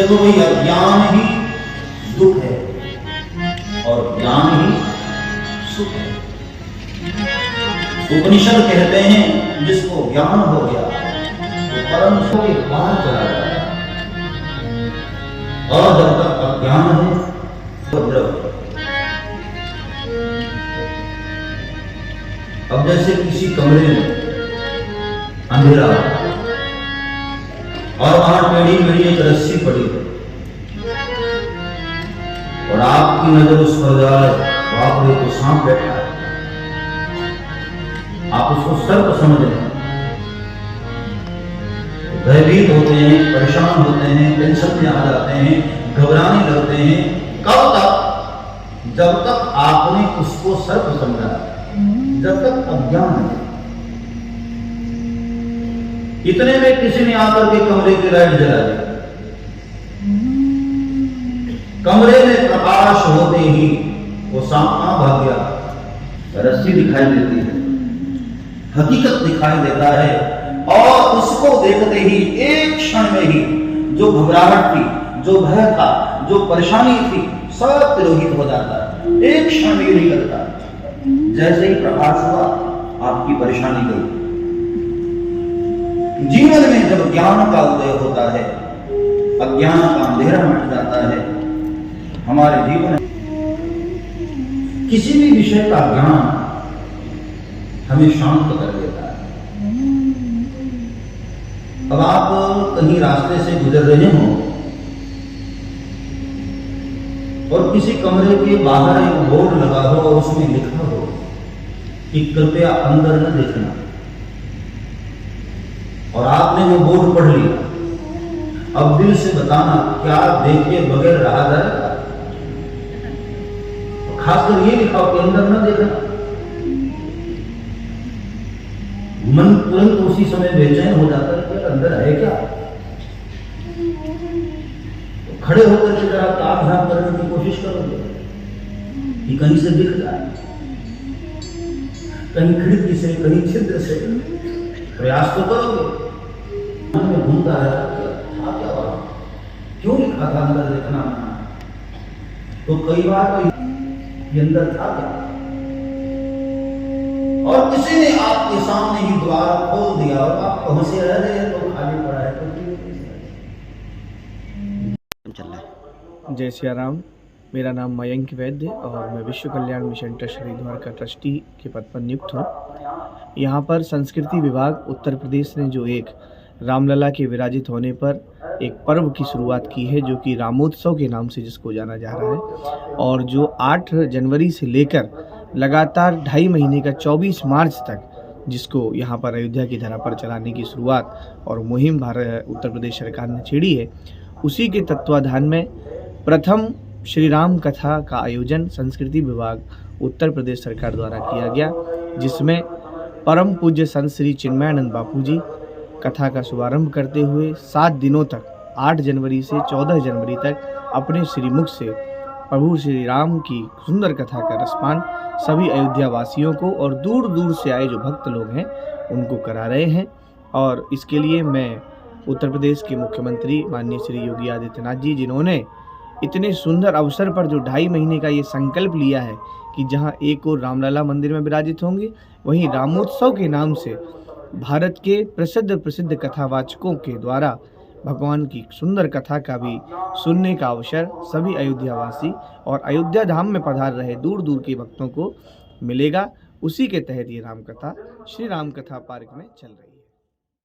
देखो भाई, अज्ञान ही दुख है और ज्ञान ही सुख है। उपनिषद कहते हैं जिसको ज्ञान हो गया तो परम सुख के बाहर चला जाता है, और जब तक अज्ञान है तो द्रव। अब जैसे किसी कमरे में अंधेरा और वहां टेढ़ी मेढ़ी एक रस्सी पड़ी है और आपकी नजर उस पर जाए, बाप रे तो सांप बैठा है, आप उसको सर्प समझ रहे हैं, भयभीत होते हैं, परेशान होते हैं, टेंशन में आ जाते हैं, घबराने लगते हैं। कब तक? जब तक आपने उसको सर्प समझा, जब तक अज्ञान है। इतने में किसी ने आकर के कमरे की लाइट जला दी, कमरे में प्रकाश होते ही वो सांप कहां भाग गया? रस्सी दिखाई देती है, हकीकत दिखाई देता है, और उसको देखते ही एक क्षण में ही जो घबराहट थी, जो भय था, जो परेशानी थी, सब तिरोहित हो जाता है। एक क्षण में नहीं लगता, जैसे ही प्रकाश हुआ आपकी परेशानी गई। जीवन में जब ज्ञान का उदय होता है, अज्ञान का अंधेरा मिट जाता है, हमारे जीवन किसी भी विषय का ज्ञान हमें शांत कर देता है। अब आप कहीं रास्ते से गुजर रहे हो और किसी कमरे के बाहर एक बोर्ड लगा हो और उसमें लिखा हो कि कृपया अंदर न देखना, और आपने वो बोर्ड पढ़ लिया। अब दिल से बताना, क्या देखे बगैर रहा जाएगा? खासकर ये लिखा हो कि अंदर न देखना। मन तुरंत उसी समय बेचैन हो जाता है कि अंदर है क्या। तो खड़े होकर के जरा आप ध्यान करने की कोशिश करोगे कि कहीं से दिख जाए, कहीं खिड़की से, कहीं छिद्र से, प्रयास तो करोगे। मन में घूमता है, था क्या हुआ, क्यों लिखा था अंदर देखना? तो कई बार ये अंदर था क्या, और किसी ने आपके सामने ही द्वार खोल दिया और आप पहुंचे रह गए तो खाली पड़ा है, तो चल रहा है। जय सिया राम। मेरा नाम मयंक वैद्य और मैं विश्व कल्याण मिशन ट्रस्ट हरिद्वार का ट्रस्टी के पद पर नियुक्त हूँ। यहाँ पर संस्कृति विभाग उत्तर प्रदेश ने जो एक रामलला के विराजित होने पर एक पर्व की शुरुआत की है, जो कि रामोत्सव के नाम से जिसको जाना जा रहा है, और जो 8 जनवरी से लेकर लगातार 2.5 महीने का 24 मार्च तक जिसको यहाँ पर अयोध्या की धरा पर चलाने की शुरुआत और मुहिम भारत उत्तर प्रदेश सरकार ने छेड़ी है, उसी के तत्वाधान में प्रथम श्री राम कथा का आयोजन संस्कृति विभाग उत्तर प्रदेश सरकार द्वारा किया गया, जिसमें परम पूज्य संत श्री चिन्मयानंद बापू जी कथा का शुभारंभ करते हुए 7 दिनों तक 8 जनवरी से 14 जनवरी तक अपने श्रीमुख से प्रभु श्री राम की सुंदर कथा का रसपान सभी अयोध्या वासियों को और दूर दूर से आए जो भक्त लोग हैं उनको करा रहे हैं। और इसके लिए मैं उत्तर प्रदेश के मुख्यमंत्री माननीय श्री योगी आदित्यनाथ जी, जिन्होंने इतने सुंदर अवसर पर जो 2.5 महीने का ये संकल्प लिया है कि जहां एक और रामलला मंदिर में विराजित होंगे, वहीं रामोत्सव के नाम से भारत के प्रसिद्ध कथावाचकों के द्वारा भगवान की सुंदर कथा का भी सुनने का अवसर सभी अयोध्यावासी और अयोध्या धाम में पधार रहे दूर दूर के भक्तों को मिलेगा। उसी के तहत ये राम कथा श्री राम कथा पार्क में चल रही है।